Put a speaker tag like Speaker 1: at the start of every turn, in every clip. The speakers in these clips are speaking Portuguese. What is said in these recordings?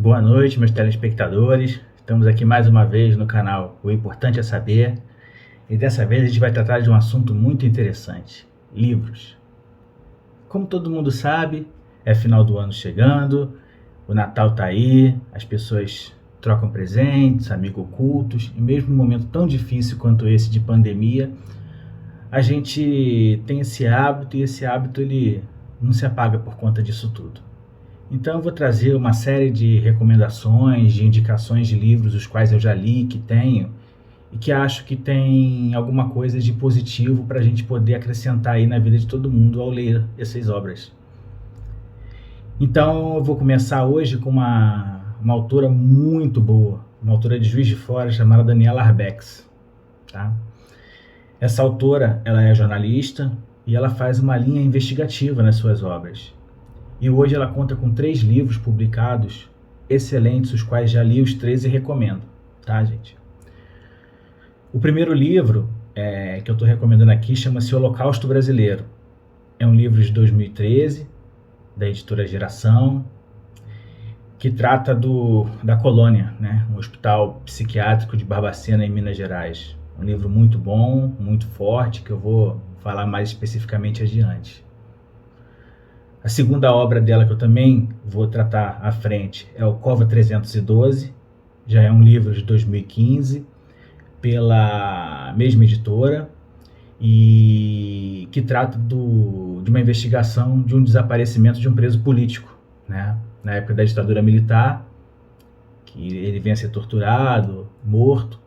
Speaker 1: Boa noite, meus telespectadores. Estamos aqui mais uma vez no canal O Importante é Saber. E dessa vez a gente vai tratar de um assunto muito interessante: livros. Como todo mundo sabe, é final do ano chegando, o Natal tá aí, as pessoas trocam presentes, amigos ocultos, e mesmo num momento tão difícil quanto esse de pandemia, a gente tem esse hábito e esse hábito ele não se apaga por conta disso tudo. Então eu vou trazer uma série de recomendações, de indicações de livros, os quais eu já li, que tenho, e que acho que tem alguma coisa de positivo para a gente poder acrescentar aí na vida de todo mundo ao ler essas obras. Então eu vou começar hoje com uma autora muito boa, uma autora de Juiz de Fora chamada Daniela Arbex. Tá? Essa autora ela é jornalista e ela faz uma linha investigativa nas suas obras. E hoje ela conta com 3 livros publicados, excelentes, os quais já li os 3 e recomendo, tá, gente? O primeiro livro que eu estou recomendando aqui chama-se Holocausto Brasileiro. É um livro de 2013, da editora Geração, que trata da Colônia, né? Um hospital psiquiátrico de Barbacena, em Minas Gerais. Um livro muito bom, muito forte, que eu vou falar mais especificamente adiante. A segunda obra dela que eu também vou tratar à frente é o Cova 312, já é um livro de 2015, pela mesma editora, e que trata de uma investigação de um desaparecimento de um preso político, né? Na época da ditadura militar, que ele vinha a ser torturado, morto,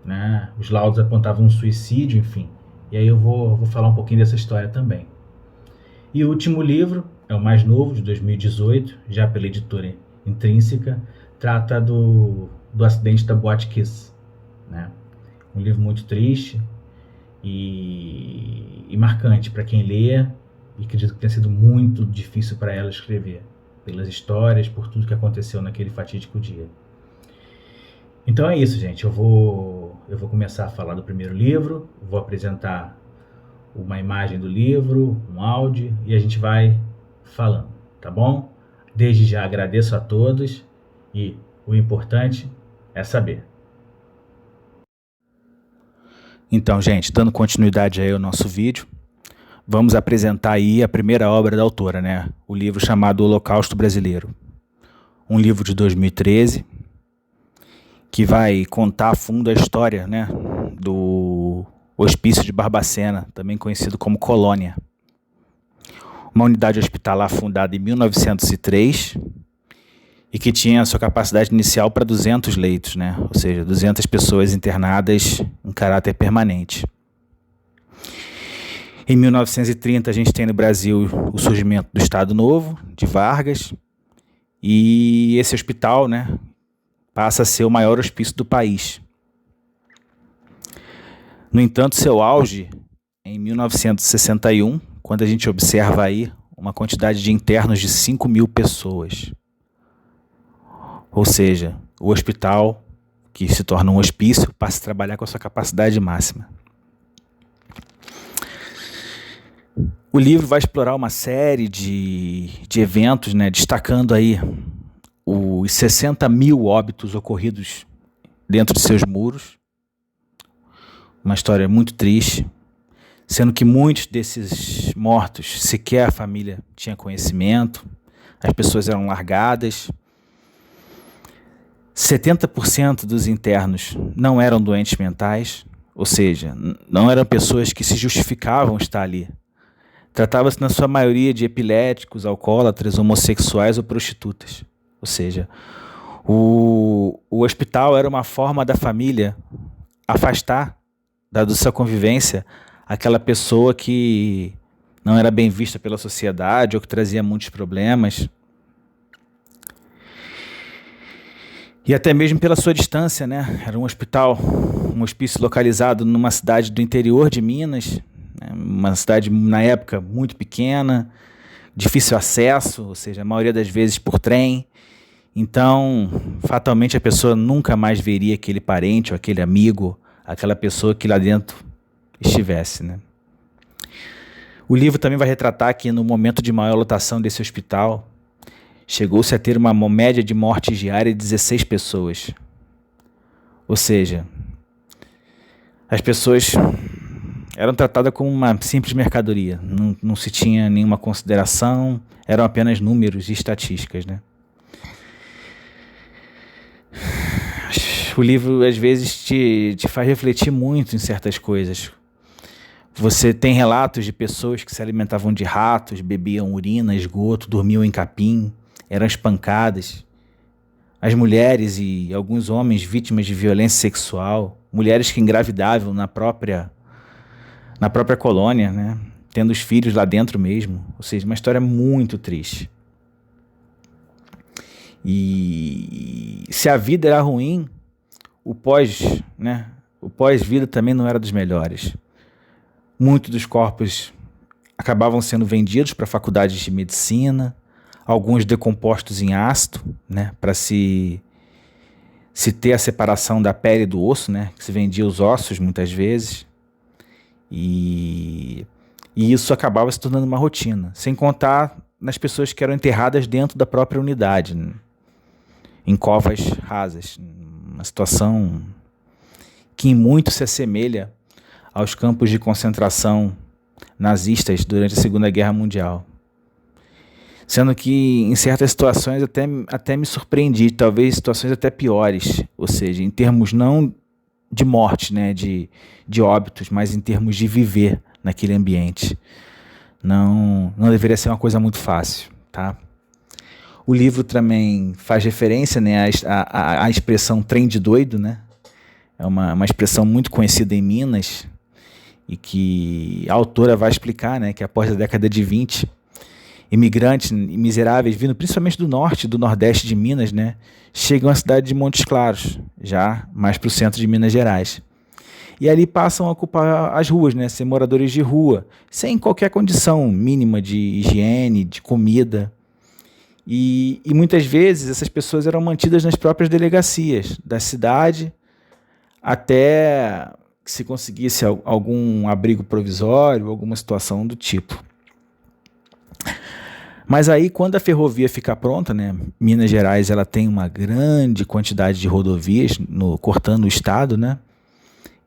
Speaker 1: né? Os laudos apontavam um suicídio, enfim. E aí eu vou falar um pouquinho dessa história também. E o último livro, é o mais novo, de 2018, já pela editora Intrínseca, trata do acidente da Boate Kiss, né? Um livro muito triste e marcante para quem lê, e acredito que tenha sido muito difícil para ela escrever, pelas histórias, por tudo que aconteceu naquele fatídico dia. Então é isso, gente. Eu vou começar a falar do primeiro livro, vou apresentar uma imagem do livro, um áudio, e a gente vai falando, tá bom? Desde já agradeço a todos e o importante é saber. Então, gente, dando continuidade aí ao nosso vídeo, vamos apresentar aí a primeira obra da autora, né? O livro chamado Holocausto Brasileiro. Um livro de 2013 que vai contar a fundo a história, né, do Hospício de Barbacena, também conhecido como Colônia. Uma unidade hospitalar fundada em 1903 e que tinha a sua capacidade inicial para 200 leitos, né? Ou seja, 200 pessoas internadas em caráter permanente. Em 1930 a gente tem no Brasil o surgimento do Estado Novo, de Vargas, e esse hospital, né, passa a ser o maior hospício do país. No entanto, seu auge em 1961, quando a gente observa aí uma quantidade de internos de 5.000 pessoas. Ou seja, o hospital, que se torna um hospício, passa a trabalhar com a sua capacidade máxima. O livro vai explorar uma série de eventos, né, destacando aí os 60.000 óbitos ocorridos dentro de seus muros. Uma história muito triste, sendo que muitos desses mortos sequer a família tinha conhecimento, as pessoas eram largadas. 70% dos internos não eram doentes mentais, ou seja, não eram pessoas que se justificavam estar ali. Tratava-se na sua maioria de epiléticos, alcoólatras, homossexuais ou prostitutas. Ou seja, o hospital era uma forma da família afastar da sua convivência aquela pessoa que não era bem vista pela sociedade ou que trazia muitos problemas. E até mesmo pela sua distância, né? Era um hospício localizado numa cidade do interior de Minas, né? Uma cidade, na época, muito pequena, difícil acesso, ou seja, a maioria das vezes por trem. Então, fatalmente, a pessoa nunca mais veria aquele parente ou aquele amigo, aquela pessoa que lá dentro estivesse, né? O livro também vai retratar que no momento de maior lotação desse hospital, chegou-se a ter uma média de mortes diária de 16 pessoas. Ou seja, as pessoas eram tratadas como uma simples mercadoria, não se tinha nenhuma consideração, eram apenas números e estatísticas, né? O livro, às vezes, te faz refletir muito em certas coisas. Você tem relatos de pessoas que se alimentavam de ratos, bebiam urina, esgoto, dormiam em capim, eram espancadas. As mulheres e alguns homens vítimas de violência sexual, mulheres que engravidavam na própria colônia, né? Tendo os filhos lá dentro mesmo. Ou seja, uma história muito triste. E se a vida era ruim, o pós-vida também não era dos melhores. Muitos dos corpos acabavam sendo vendidos para faculdades de medicina, alguns decompostos em ácido, né, para se ter a separação da pele e do osso, né, que se vendia os ossos muitas vezes. E isso acabava se tornando uma rotina, sem contar nas pessoas que eram enterradas dentro da própria unidade, né, em covas rasas. Uma situação que em muito se assemelha aos campos de concentração nazistas durante a Segunda Guerra Mundial. Sendo que em certas situações até me surpreendi, talvez situações até piores, ou seja, em termos não de morte, né, de óbitos, mas em termos de viver naquele ambiente. Não deveria ser uma coisa muito fácil, tá? O livro também faz referência, né, à expressão trem de doido, né? É uma expressão muito conhecida em Minas e que a autora vai explicar, né, que após a década de 20, imigrantes miseráveis vindo principalmente do norte, do nordeste de Minas, né, chegam à cidade de Montes Claros, já mais para o centro de Minas Gerais. E ali passam a ocupar as ruas, né, ser moradores de rua, sem qualquer condição mínima de higiene, de comida. E muitas vezes essas pessoas eram mantidas nas próprias delegacias da cidade até que se conseguisse algum abrigo provisório, alguma situação do tipo. Mas aí, quando a ferrovia fica pronta, né, Minas Gerais ela tem uma grande quantidade de rodovias cortando o estado, né?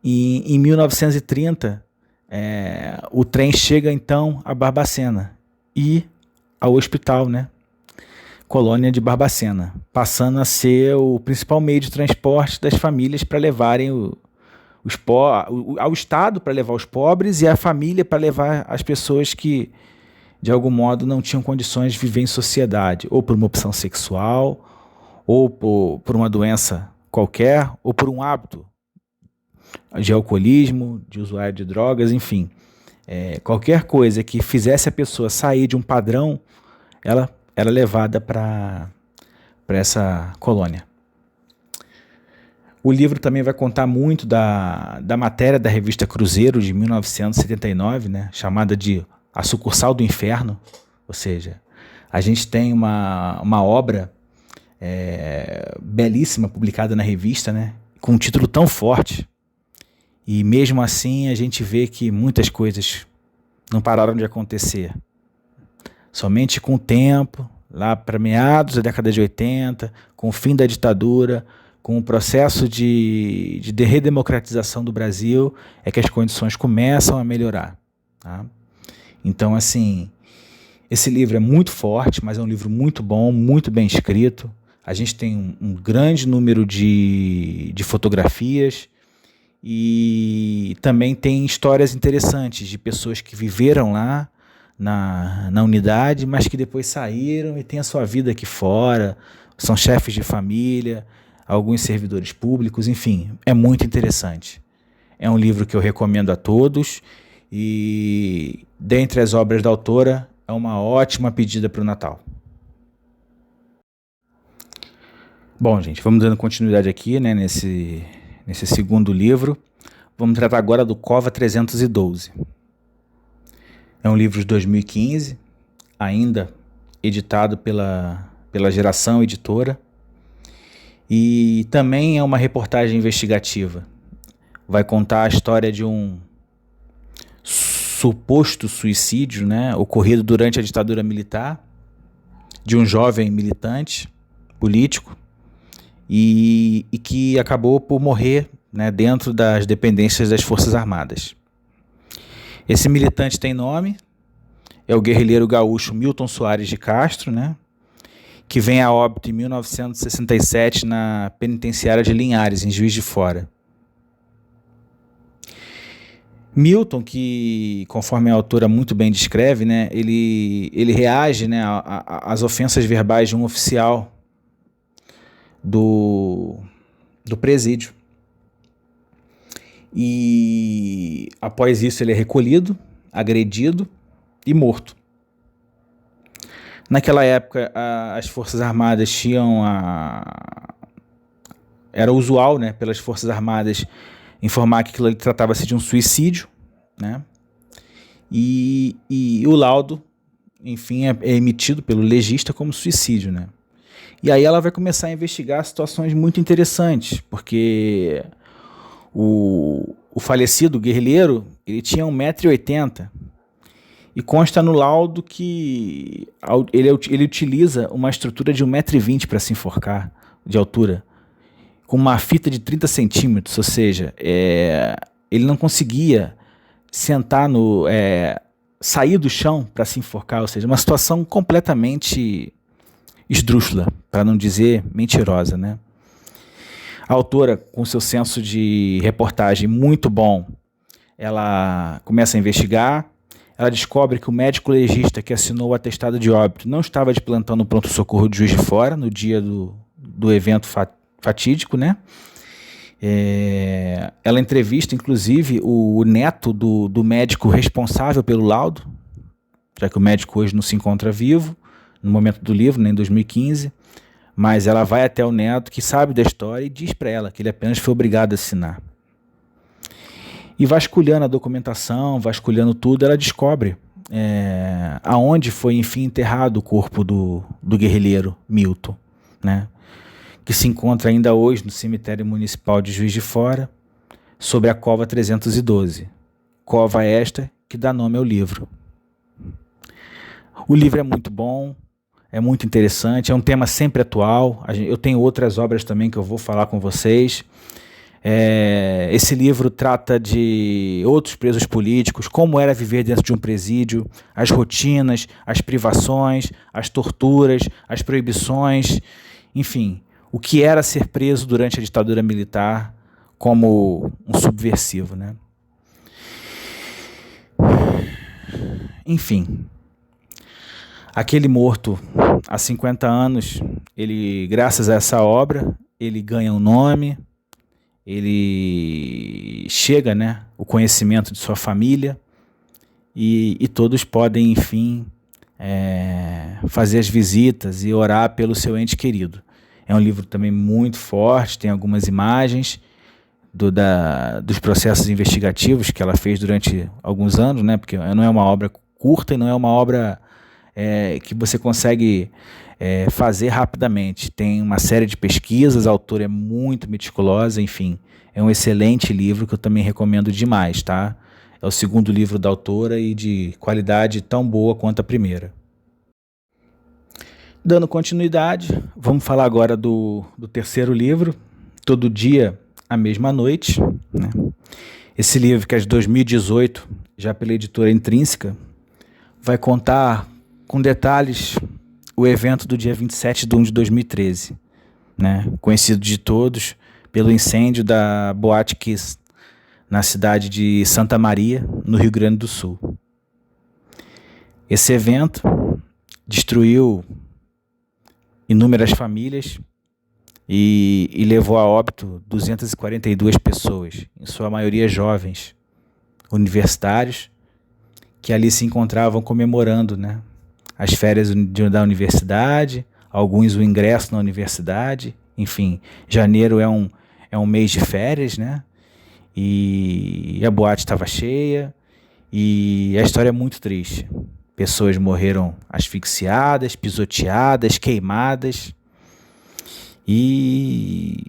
Speaker 1: E em 1930, o trem chega então a Barbacena e ao hospital, né? Colônia de Barbacena, passando a ser o principal meio de transporte das famílias para levarem ao Estado para levar os pobres e a família para levar as pessoas que, de algum modo, não tinham condições de viver em sociedade, ou por uma opção sexual, ou por uma doença qualquer, ou por um hábito de alcoolismo, de usuário de drogas, enfim. Qualquer coisa que fizesse a pessoa sair de um padrão, ela era levada para essa colônia. O livro também vai contar muito da matéria da revista Cruzeiro de 1979, né, chamada de A Sucursal do Inferno. Ou seja, a gente tem uma obra belíssima publicada na revista, né, com um título tão forte. E mesmo assim a gente vê que muitas coisas não pararam de acontecer. Somente com o tempo, lá para meados da década de 80, com o fim da ditadura, com o processo de redemocratização do Brasil, é que as condições começam a melhorar. Tá? Então, assim, esse livro é muito forte, mas é um livro muito bom, muito bem escrito. A gente tem um grande número de fotografias e também tem histórias interessantes de pessoas que viveram lá, na unidade, mas que depois saíram e têm a sua vida aqui fora, são chefes de família, alguns servidores públicos, enfim, é muito interessante. É um livro que eu recomendo a todos e, dentre as obras da autora, é uma ótima pedida para o Natal. Bom, gente, vamos dando continuidade aqui, né, nesse segundo livro. Vamos tratar agora do Cova 312. É um livro de 2015, ainda editado pela Geração Editora, e também é uma reportagem investigativa. Vai contar a história de um suposto suicídio, né, ocorrido durante a ditadura militar, de um jovem militante político e que acabou por morrer, né, dentro das dependências das Forças Armadas. Esse militante tem nome, é o guerrilheiro gaúcho Milton Soares de Castro, né, que vem a óbito em 1967 na penitenciária de Linhares, em Juiz de Fora. Milton, que, conforme a autora muito bem descreve, né, ele reage, né, às ofensas verbais de um oficial do presídio. E após isso ele é recolhido, agredido e morto. Naquela época as Forças Armadas tinham era usual, né, pelas Forças Armadas informar que aquilo ali tratava-se de um suicídio, né? E o laudo, enfim, é emitido pelo legista como suicídio, né? E aí ela vai começar a investigar situações muito interessantes, porque o falecido guerrilheiro, ele tinha 1,80 m e consta no laudo que ele utiliza uma estrutura de 1,20 m para se enforcar, de altura, com uma fita de 30 centímetros, ou seja, ele não conseguia sair do chão para se enforcar, ou seja, uma situação completamente esdrúxula, para não dizer mentirosa, né? A autora, com seu senso de reportagem muito bom, ela começa a investigar, ela descobre que o médico legista que assinou o atestado de óbito não estava de plantão no pronto-socorro de Juiz de Fora, no dia do evento fatídico, né? Ela entrevista, inclusive, o neto do médico responsável pelo laudo, já que o médico hoje não se encontra vivo, no momento do livro, né, em 2015, mas ela vai até o neto, que sabe da história, e diz para ela que ele apenas foi obrigado a assinar. E vasculhando a documentação, vasculhando tudo, ela descobre aonde foi, enfim, enterrado o corpo do guerrilheiro Milton, né? Que se encontra ainda hoje no cemitério municipal de Juiz de Fora, sobre a cova 312. Cova esta que dá nome ao livro. O livro é muito bom, é muito interessante, é um tema sempre atual. Eu tenho outras obras também que eu vou falar com vocês. Esse livro trata de outros presos políticos, como era viver dentro de um presídio, as rotinas, as privações, as torturas, as proibições, enfim, o que era ser preso durante a ditadura militar como um subversivo, né? Enfim, aquele morto há 50 anos, ele, graças a essa obra, ele ganha um nome, ele chega, né, o conhecimento de sua família e todos podem, enfim, fazer as visitas e orar pelo seu ente querido. É um livro também muito forte, tem algumas imagens dos processos investigativos que ela fez durante alguns anos, né, porque não é uma obra curta e não é uma obra que você consegue fazer rapidamente. Tem uma série de pesquisas, a autora é muito meticulosa, enfim, é um excelente livro que eu também recomendo demais, tá? É o segundo livro da autora e de qualidade tão boa quanto a primeira. Dando continuidade, vamos falar agora do terceiro livro, Todo Dia, a Mesma Noite, né? Esse livro, que é de 2018, já pela editora Intrínseca, vai contar com detalhes o evento do dia 27/1 de 2013, né? Conhecido de todos pelo incêndio da Boate Kiss, na cidade de Santa Maria, no Rio Grande do Sul. Esse evento destruiu inúmeras famílias e levou a óbito 242 pessoas, em sua maioria jovens, universitários, que ali se encontravam comemorando, né, as férias da universidade, alguns o ingresso na universidade, enfim, janeiro é um mês de férias, né, e a boate estava cheia, e a história é muito triste. Pessoas morreram asfixiadas, pisoteadas, queimadas, e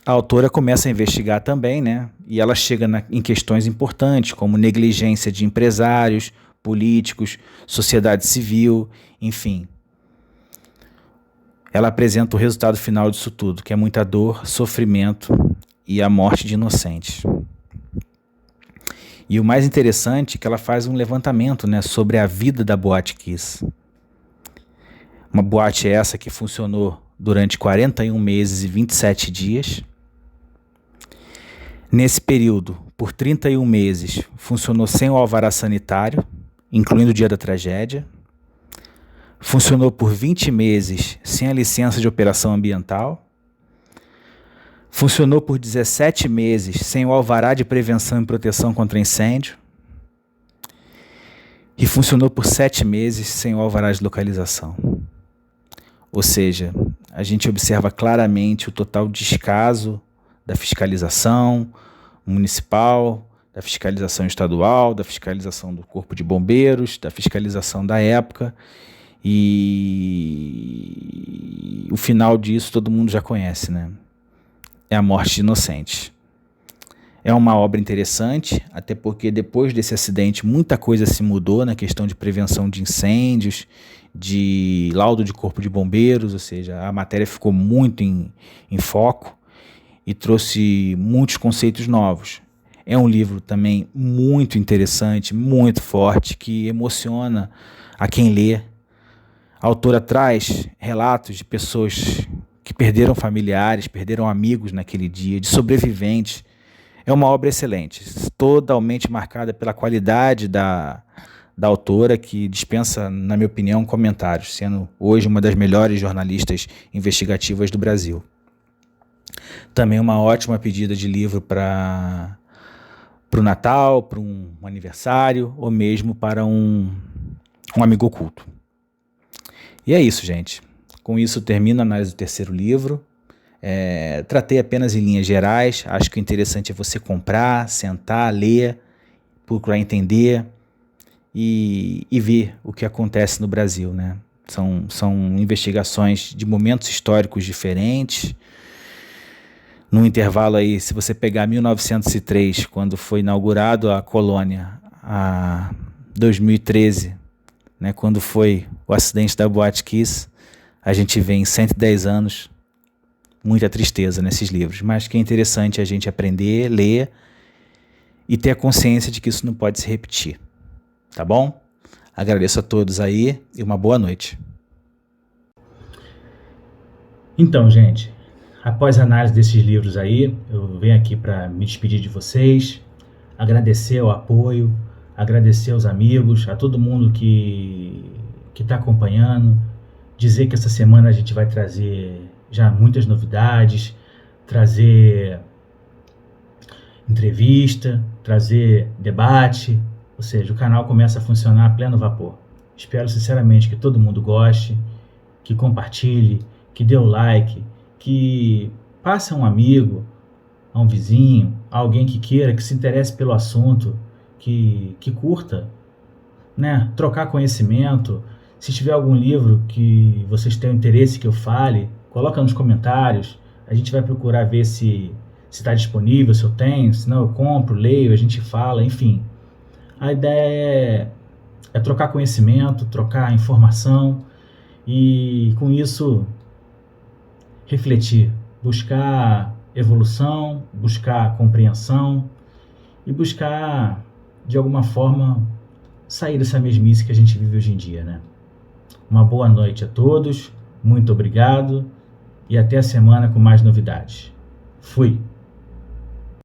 Speaker 1: a autora começa a investigar também, né? E ela chega em questões importantes, como negligência de empresários, políticos, sociedade civil, enfim. ela apresenta o resultado final disso tudo, que é muita dor, sofrimento e a morte de inocentes. E o mais interessante é que ela faz um levantamento, né, sobre a vida da Boate Kiss. Uma boate essa que funcionou durante 41 meses e 27 dias. Nesse período, por 31 meses, funcionou sem o alvará sanitário, incluindo o dia da tragédia. Funcionou por 20 meses sem a licença de operação ambiental. Funcionou por 17 meses sem o alvará de prevenção e proteção contra incêndio. E funcionou por 7 meses sem o alvará de localização. Ou seja, a gente observa claramente o total descaso da fiscalização municipal, da fiscalização estadual, da fiscalização do Corpo de Bombeiros, da fiscalização da época. E o final disso todo mundo já conhece, né? É a morte de inocentes. É uma obra interessante, até porque depois desse acidente muita coisa se mudou na questão de prevenção de incêndios, de laudo de corpo de bombeiros, ou seja, a matéria ficou muito em foco e trouxe muitos conceitos novos. É um livro também muito interessante, muito forte, que emociona a quem lê. A autora traz relatos de pessoas que perderam familiares, perderam amigos naquele dia, de sobreviventes. É uma obra excelente, totalmente marcada pela qualidade da autora, que dispensa, na minha opinião, comentários, sendo hoje uma das melhores jornalistas investigativas do Brasil. Também uma ótima pedida de livro para o Natal, para um aniversário, ou mesmo para um amigo oculto. E é isso, gente. Com isso termina a análise do terceiro livro. Tratei apenas em linhas gerais. Acho que o interessante é você comprar, sentar, ler, procurar entender e ver o que acontece no Brasil, né? São investigações de momentos históricos diferentes. No intervalo aí, se você pegar 1903, quando foi inaugurado a colônia, a 2013, né, quando foi o acidente da Boate Kiss, a gente vê em 110 anos muita tristeza nesses livros, mas que é interessante a gente aprender, ler e ter a consciência de que isso não pode se repetir, tá bom? Agradeço a todos aí e uma boa noite. Então, gente, após a análise desses livros aí, eu venho aqui para me despedir de vocês, agradecer o apoio, agradecer aos amigos, a todo mundo que está acompanhando, dizer que essa semana a gente vai trazer já muitas novidades, trazer entrevista, trazer debate, ou seja, o canal começa a funcionar a pleno vapor. Espero sinceramente que todo mundo goste, que compartilhe, que dê o like, que passe a um amigo, a um vizinho, a alguém que queira, que se interesse pelo assunto, que curta, né? Trocar conhecimento. Se tiver algum livro que vocês tenham interesse que eu fale, coloca nos comentários. A gente vai procurar ver se está disponível, se eu tenho, se não eu compro, leio, a gente fala, enfim. A ideia é trocar conhecimento, trocar informação e com isso refletir, buscar evolução, buscar compreensão e buscar de alguma forma sair dessa mesmice que a gente vive hoje em dia, né? Uma boa noite a todos, muito obrigado e até a semana com mais novidades. Fui!